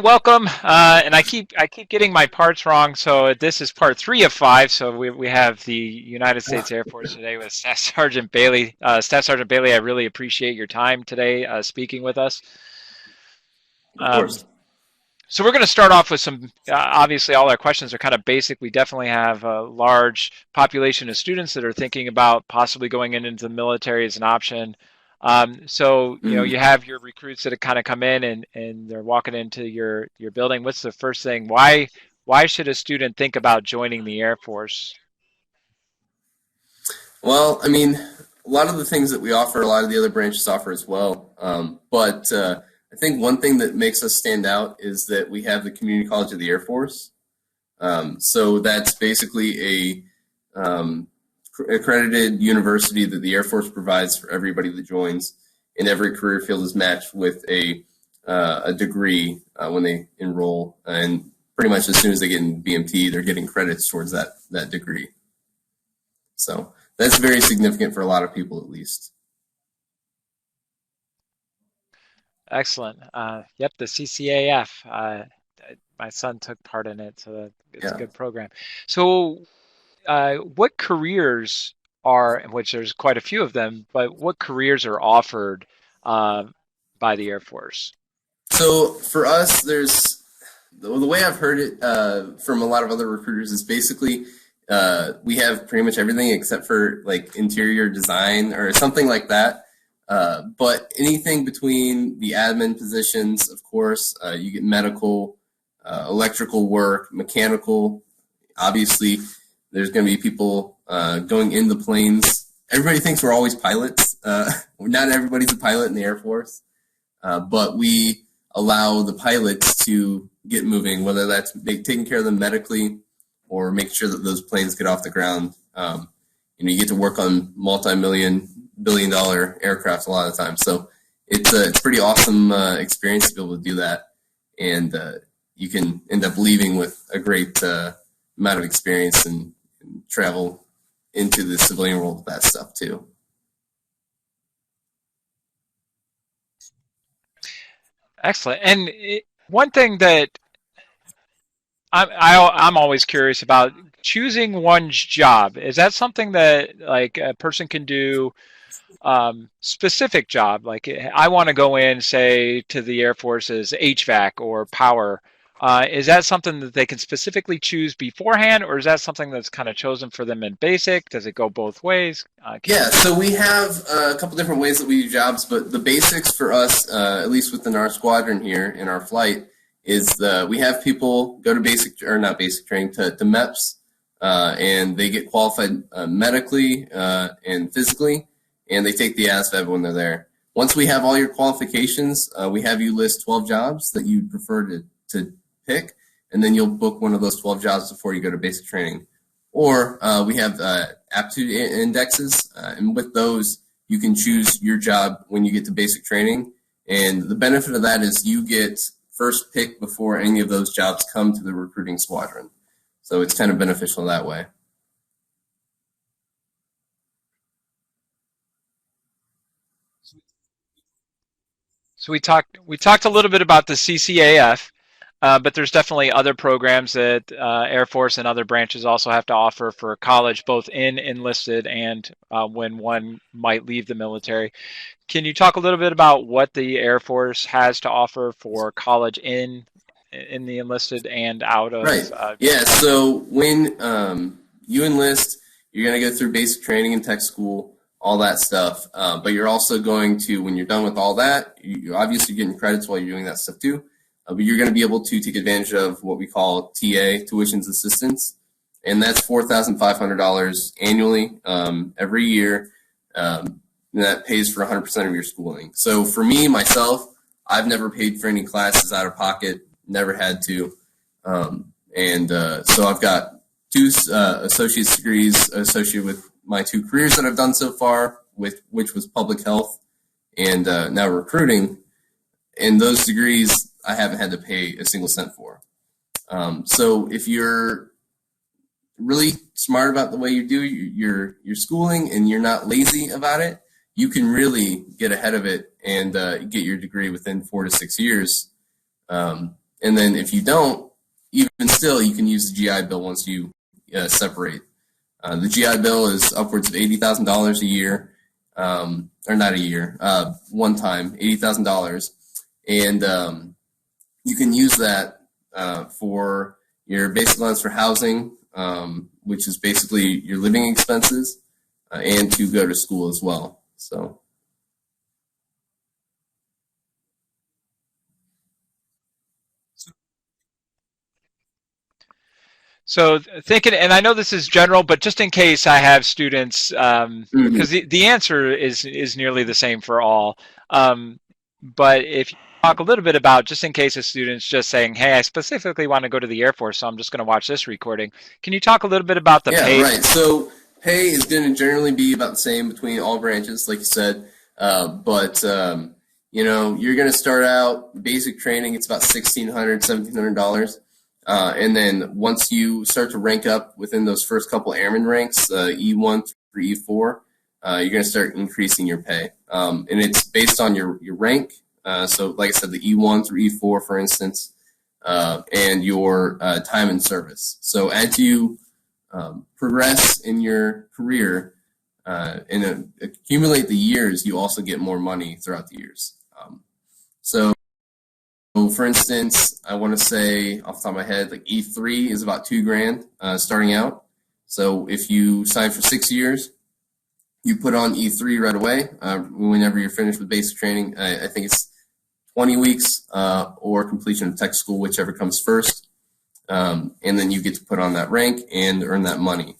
Welcome. And I keep getting my parts wrong. So this is part 3 of 5. So we have the United States Air Force today with Staff Sergeant Bailey. Staff Sergeant Bailey, I really appreciate your time today speaking with us. Of Um, course. so we're going to start off with some. Obviously, all our questions are kind of basic. We definitely have a large population of students that are thinking about possibly going into the military as an option. So Mm. you have your recruits that have kind of come in and they're walking into your building. What's the first thing? Why should a student think about joining the Air Force? Well, I mean, a lot of the things that we offer, a lot of the other branches offer as well. But I think one thing that makes us stand out is that we have the Community College of the Air Force. So that's basically um, accredited university that the Air Force provides for everybody that joins, and every career field is matched with a degree when they enroll, and pretty much as soon as they get in BMT, they're getting credits towards that degree. So that's very significant for a lot of people, at least. Excellent. Yep, the CCAF. My son took part in it, so it's a Yeah. good program. So, what careers are, which there's quite a few of them, but what careers are offered uh, by the Air Force? So for us, there's the way I've heard it from a lot of other recruiters is basically we have pretty much everything except for like interior design or something like that. But anything between the admin positions, of course, you get medical, electrical work, mechanical. Obviously, there's going to be people going in the planes. Everybody thinks we're always pilots. Not everybody's a pilot in the Air Force, but we allow the pilots to get moving, whether that's taking care of them medically or making sure that those planes get off the ground. You get to work on multi-million, billion-dollar aircraft a lot of the time. So it's pretty awesome experience to be able to do that, and you can end up leaving with a great amount of experience and travel into the civilian world with that stuff too. Excellent. And one thing that I'm always curious about choosing one's job. Is that something that like a person can do specific job? Like I want to go in, say, to the Air Force's HVAC or power. Is that something that they can specifically choose beforehand, or is that something that's kind of chosen for them in basic? Does it go both ways? Can you? Yeah, so we have a couple different ways that we do jobs, but the basics for us, at least within our squadron here in our flight, is we have people go to basic or not basic training to MEPS, and they get qualified medically and physically, and they take the ASVAB when they're there. Once we have all your qualifications, we have you list 12 jobs that you prefer to pick, and then you'll book one of those 12 jobs before you go to basic training. Or we have aptitude indexes, and with those, you can choose your job when you get to basic training. And the benefit of that is you get first pick before any of those jobs come to the recruiting squadron. So it's kind of beneficial that way. So we talked a little bit about the CCAF, but there's definitely other programs that Air Force and other branches also have to offer for college, both in enlisted and when one might leave the military. Can you talk a little bit about what the Air Force has to offer for college in the enlisted and out of Right. Yeah. So when you enlist, you're going to go through basic training and tech school, all that stuff. But you're also going to, when you're done with all that, you're obviously getting credits while you're doing that stuff too. But you're going to be able to take advantage of what we call TA, tuitions assistance, and that's $4,500 annually every year. And that pays for 100% of your schooling. So for me, myself, I've never paid for any classes out of pocket, never had to. And so I've got two associate's degrees associated with my two careers that I've done so far, with which was public health and now recruiting. And those degrees I haven't had to pay a single cent for. So if you're really smart about the way you do your schooling and you're not lazy about it, you can really get ahead of it and get your degree within 4 to 6 years. And then if you don't, even still, you can use the GI Bill once you separate. The GI Bill is upwards of $80,000 a year, or not a year, one time, $80,000, and you can use that for your basic allowance for housing, which is basically your living expenses, and to go to school as well. So. So thinking, and I know this is general, but just in case I have students, because Mhm. the answer is nearly the same for all. Um, but if you talk a little bit about, just in case a student's just saying, "Hey, I specifically want to go to the Air Force, so I'm just going to watch this recording." Can you talk a little bit about the Yeah, pay? right. So pay is going to generally be about the same between all branches, like you said. But you're going to start out basic training. It's about $1,600, $1,700, and then once you start to rank up within those first couple airman ranks, E1 through E4, you're going to start increasing your pay, and it's based on your rank. So, like I said, the E1 through E4, for instance, and your time in service. So, as you progress in your career and accumulate the years, you also get more money throughout the years. So, for instance, I want to say off the top of my head, like E3 is about 2 grand starting out. So, if you sign for 6 years, you put on E3 right away. Whenever you're finished with basic training, I think it's 20 weeks or completion of tech school, whichever comes first. And then you get to put on that rank and earn that money.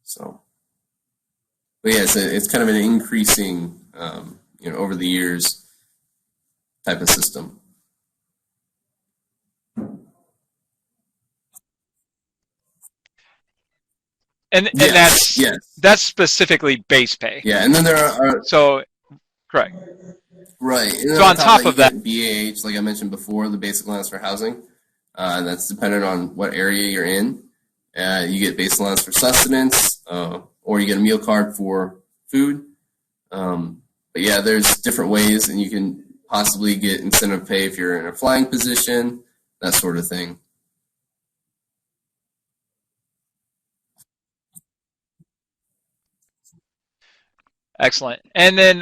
So, but yeah, it's kind of an increasing, over the years type of system. And Yes, yes, that's specifically base pay. yeah, and then there are So correct. right, and then So on on top of top that, you of that, get BAH, like I mentioned before, the basic allowance for housing. That's dependent on what area you're in. You get basic allowance for sustenance, or you get a meal card for food. But yeah, there's different ways, and you can possibly get incentive pay if you're in a flying position, that sort of thing. excellent. And then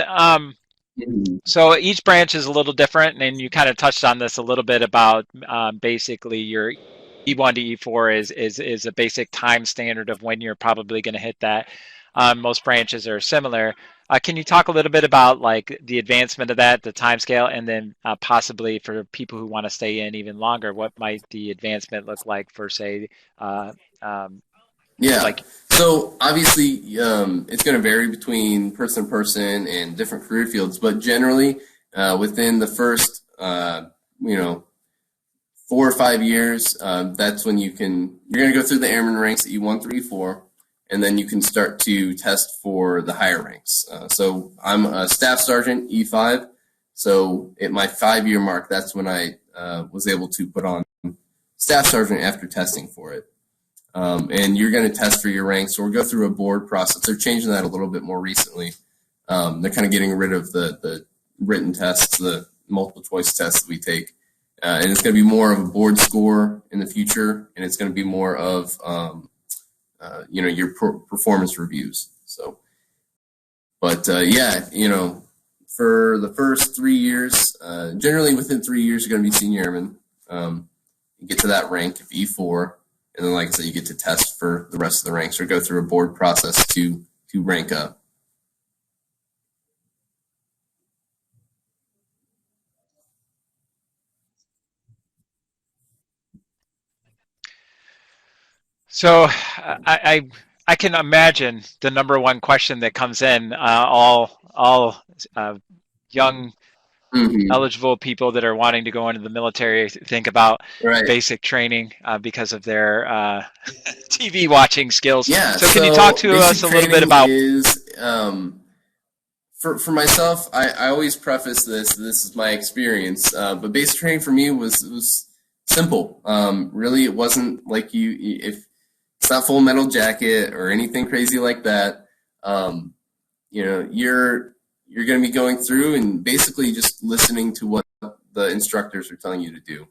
Mhm. so each branch is a little different, and you kind of touched on this a little bit about basically your E1 to E4 is a basic time standard of when you're probably going to hit that. Most branches are similar. Can you talk a little bit about like the advancement of that, the time scale, and then possibly for people who want to stay in even longer, what might the advancement look like for say uh, um, Yeah. like So obviously, it's going to vary between person to person and different career fields, but generally, within the first, 4 or 5 years, that's when you're going to go through the airman ranks at E1 through E4, and then you can start to test for the higher ranks. So I'm a staff sergeant, E5. So at my 5 year mark, that's when I was able to put on staff sergeant after testing for it. And you're going to test for your ranks or go through a board process. They're changing that a little bit more recently. They're kind of getting rid of the written tests, the multiple choice tests that we take. And it's going to be more of a board score in the future, and it's going to be more of your performance reviews. So, but yeah, for the first 3 years, generally within 3 years, you're going to be senior airman. You get to that rank of E4, and then, like I said, you get to test for the rest of the ranks or go through a board process to rank up. so I can imagine the number one question that comes in all young Mm-hmm. eligible people that are wanting to go into the military think about Right. basic training because of their TV watching skills. Yeah. So, can you talk So to basic us a little bit training about? is for myself. I always preface this. This is my experience, but basic training for me was simple. Really, it wasn't like if it's not Full Metal Jacket or anything crazy like that. Um, you're going to be going through and basically just listening to what the instructors are telling you to do.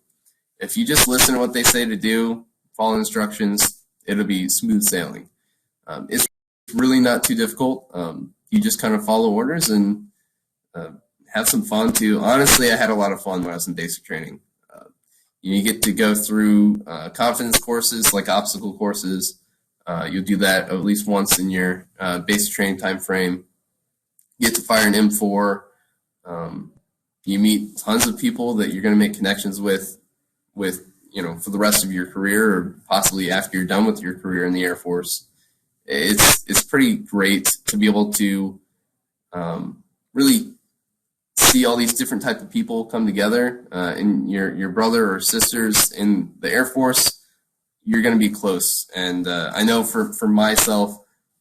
if you just listen to what they say to do, follow instructions, it'll be smooth sailing. It's really not too difficult. You just kind of follow orders and uh, have some fun too. Honestly, I had a lot of fun when I was in basic training. You get to go through confidence courses like obstacle courses. You'll do that at least once in your basic training time frame. You get to fire an M4. Um, you meet tons of people that you're going to make connections with for the rest of your career, or possibly after you're done with your career in the Air Force. It's pretty great to be able to really see all these different types of people come together. And your brother or sisters in the Air Force, you're going to be close. And I know for myself,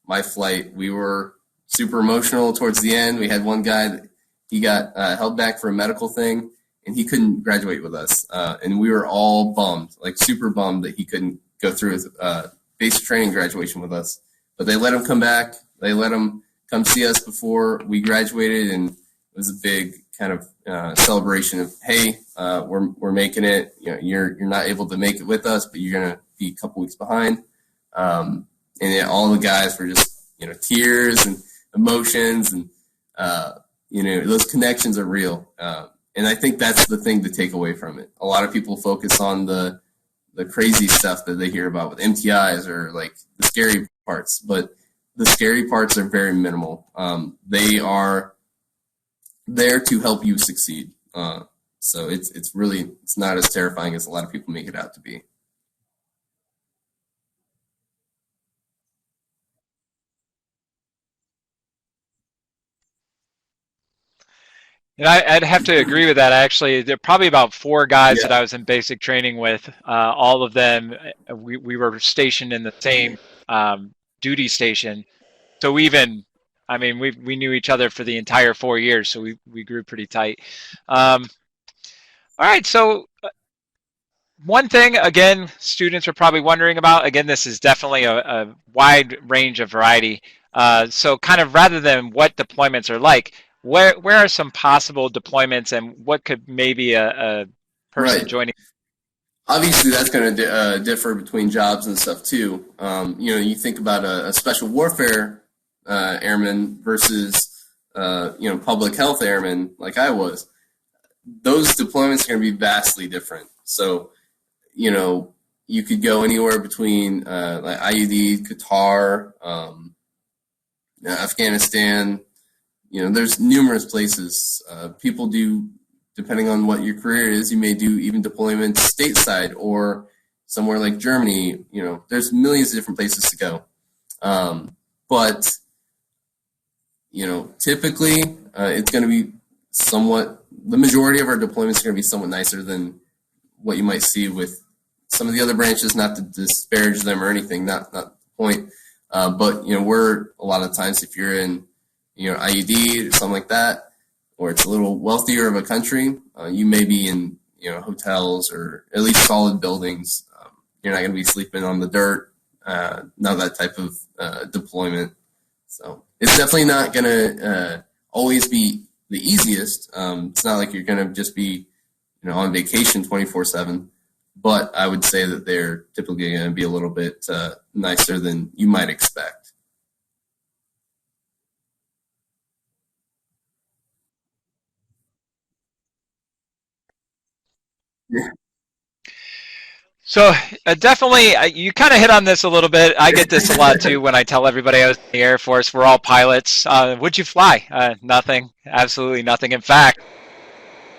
my flight, we were super emotional towards the end. We had one guy that he got held back for a medical thing, and he couldn't graduate with us. And we were all bummed, like super bummed that he couldn't go through his basic training graduation with us. But they let him come back. They let him come see us before we graduated, and it was a big kind of celebration of, hey, we're making it. You're not able to make it with us, but you're gonna be a couple weeks behind. And all the guys were just tears and emotions, and those connections are real. And I think that's the thing to take away from it. A lot of people focus on the crazy stuff that they hear about with MTIs, or like the scary parts, but the scary parts are very minimal. They are there to help you succeed. So it's not as terrifying as a lot of people make it out to be. And I'd have to agree with that. Actually, there are probably about four guys that Yeah, I was in basic training with. All of them, we were stationed in the same duty station. So I mean, we knew each other for the entire 4 years, so we grew pretty tight. Um, all right, so one thing, again, students are probably wondering about, again, this is definitely a wide range of variety. So kind of rather than what deployments are like, where are some possible deployments, and what could maybe a person right. joining? Obviously, that's going to differ between jobs and stuff too. You think about a special warfare airman versus public health airman like I was. Those deployments are going to be vastly different. So you could go anywhere between like IUD, Qatar, Afghanistan. There's numerous places. People do, depending on what your career is, you may do even deployments stateside or somewhere like Germany. There's millions of different places to go. But typically it's going to be somewhat, the majority of our deployments are going to be somewhat nicer than what you might see with some of the other branches, not to disparage them or anything, not the point. But we're a lot of times, if you're in IUD or something like that, or it's a little wealthier of a country, you may be in hotels or at least solid buildings. You're not going to be sleeping on the dirt. Not that type of deployment. So it's definitely not going to always be the easiest. It's not like you're going to just be on vacation 24/7. But I would say that they're typically going to be a little bit nicer than you might expect. Yeah. So definitely, you kind of hit on this a little bit. I get this a lot too when I tell everybody I was in the Air Force. We're all pilots. Would you fly? Nothing. Absolutely nothing. In fact,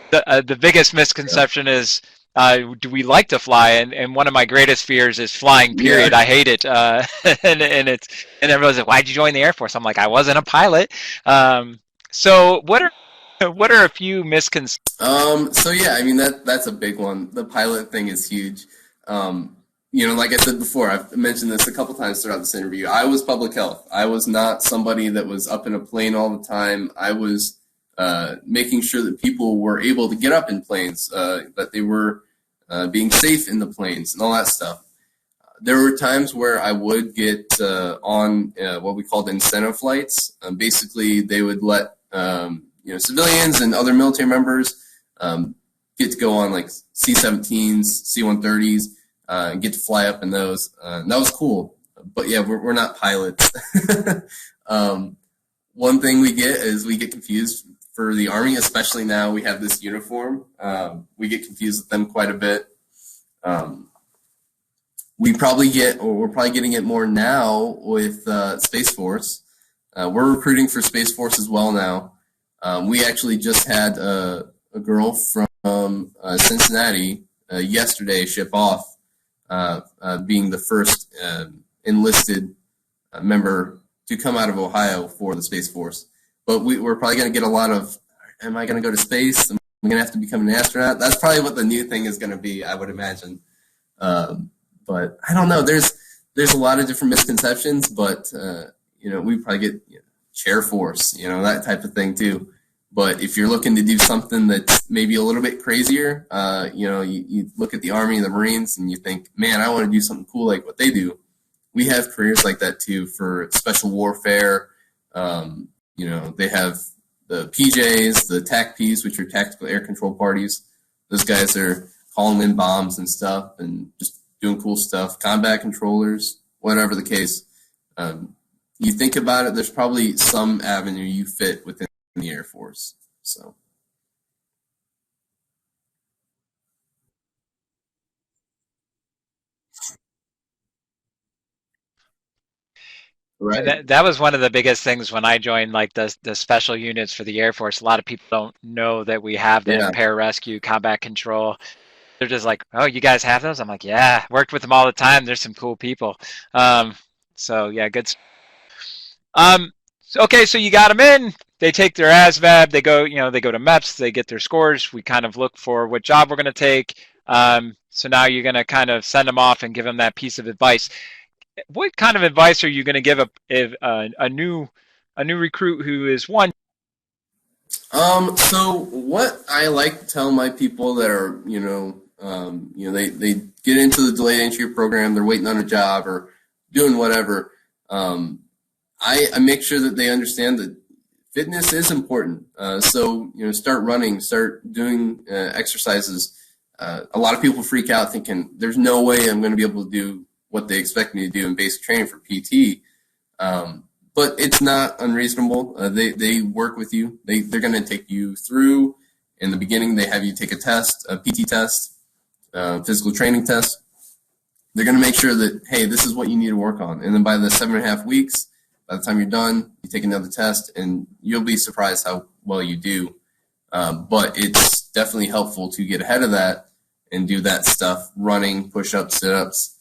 the biggest misconception is, do we like to fly? And one of my greatest fears is flying. Yeah. Period. I hate it. And everyone's like, why'd you join the Air Force? I'm like, I wasn't a pilot. So what are a few misconceptions? So yeah, I mean that's a big one. The pilot thing is huge. Like I said before, I've mentioned this a couple times throughout this interview. I was public health. I was not somebody that was up in a plane all the time. I was making sure that people were able to get up in planes, that they were being safe in the planes and all that stuff. There were times where I would get on what we called incentive flights. Basically, they would let civilians and other military members get to go on like C-17s, C-130s, and get to fly up in those. And that was cool. But yeah, we're not pilots. um, One thing we get is we get confused for the Army, especially now we have this uniform. We get confused with them quite a bit. Um, we probably get, or we're probably getting it more now with Space Force. We're recruiting for Space Force as well now. We actually just had a girl from Cincinnati yesterday ship off, being the first enlisted member to come out of Ohio for the Space Force. But we're probably going to get a lot of, am I going to go to space? Am I going to have to become an astronaut? That's probably what the new thing is going to be, I would imagine. But I don't know. There's a lot of different misconceptions, but we probably get chair force, that type of thing too. But if you're looking to do something that's maybe a little bit crazier, you look at the Army and the Marines and you think, man, I want to do something cool like what they do. We have careers like that too for special warfare. They have the PJs, the TACPs, which are tactical air control parties. Those guys are calling in bombs and stuff and just doing cool stuff. Combat controllers, whatever the case. You think about it, there's probably some avenue you fit within the Air Force. So, And right. that was one of the biggest things when I joined, like the special units for the Air Force. A lot of people don't know that we have them: Yeah. pararescue, combat control. They're just like, "Oh, you guys have those?" I'm like, "Yeah, worked with them all the time. There's some cool people." Um, so yeah, good. Um, okay, so you got them in. They take their ASVAB. They go to MEPS. They get their scores. We kind of look for what job we're going to take. So now you're going to kind of send them off and give them that piece of advice. What kind of advice are you going to give a new recruit who is one? So what I like to tell my people that are, they get into the delayed entry program, they're waiting on a job or doing whatever. I make sure that they understand that fitness is important. Start running, start doing exercises. A lot of people freak out thinking there's no way I'm going to be able to do what they expect me to do in basic training for PT. But it's not unreasonable. They work with you. They're going to take you through. In the beginning, they have you take a test, a PT test, physical training test. They're going to make sure that, hey, this is what you need to work on. And then by the 7.5 weeks, by the time you're done, you take another test, and you'll be surprised how well you do. But it's definitely helpful to get ahead of that and do that stuff, running, push-ups, sit-ups,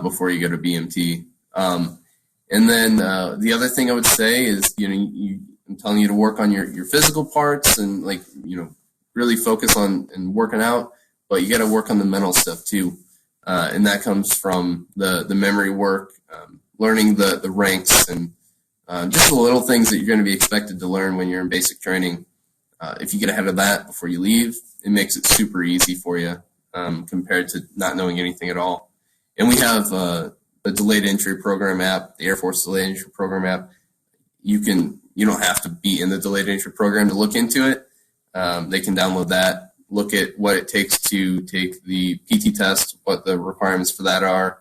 before you go to BMT. And then the other thing I would say is, I'm telling you to work on your physical parts and really focus on and working out, but you got to work on the mental stuff too. And that comes from the memory work, learning the ranks and just the little things that you're going to be expected to learn when you're in basic training. If you get ahead of that before you leave, it makes it super easy for you compared to not knowing anything at all. And we have the delayed entry program app, the Air Force delayed entry program app. You don't have to be in the delayed entry program to look into it. They can download that, look at what it takes to take the PT test, what the requirements for that are,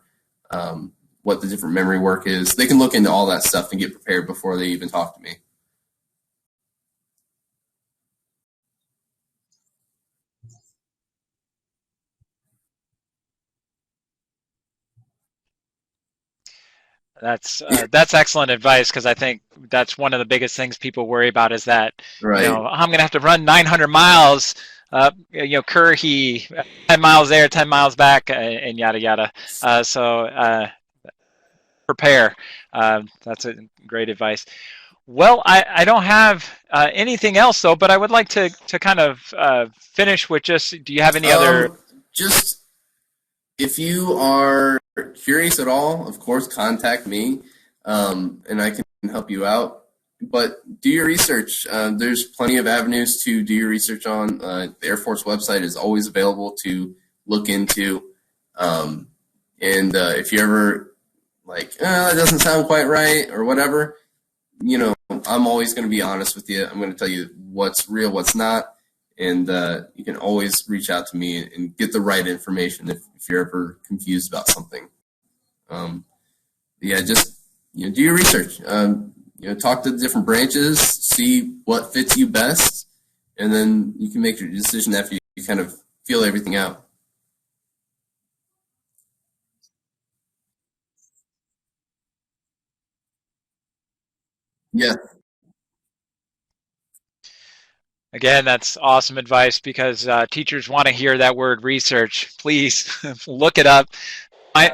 what the different memory work is. They can look into all that stuff and get prepared before they even talk to me. That's excellent advice because I think that's one of the biggest things people worry about is that Right. I'm going to have to run 900 miles, Currahee, 10 miles there, 10 miles back, and yada yada. So prepare. That's a great advice. Well, I don't have anything else though, but I would like to kind of finish with just. Do you have any other? Just if you are curious at all, of course, contact me, and I can help you out. But do your research. There's plenty of avenues to do your research on. The Air Force website is always available to look into. Um, and if you ever like, that doesn't sound quite right or whatever, I'm always going to be honest with you. I'm going to tell you what's real, what's not. and you can always reach out to me and get the right information if you're ever confused about something. Um, yeah, just do your research. Talk to the different branches, see what fits you best, and then you can make your decision after you kind of feel everything out. Yeah, Again, that's awesome advice because teachers want to hear that word research. Please look it up.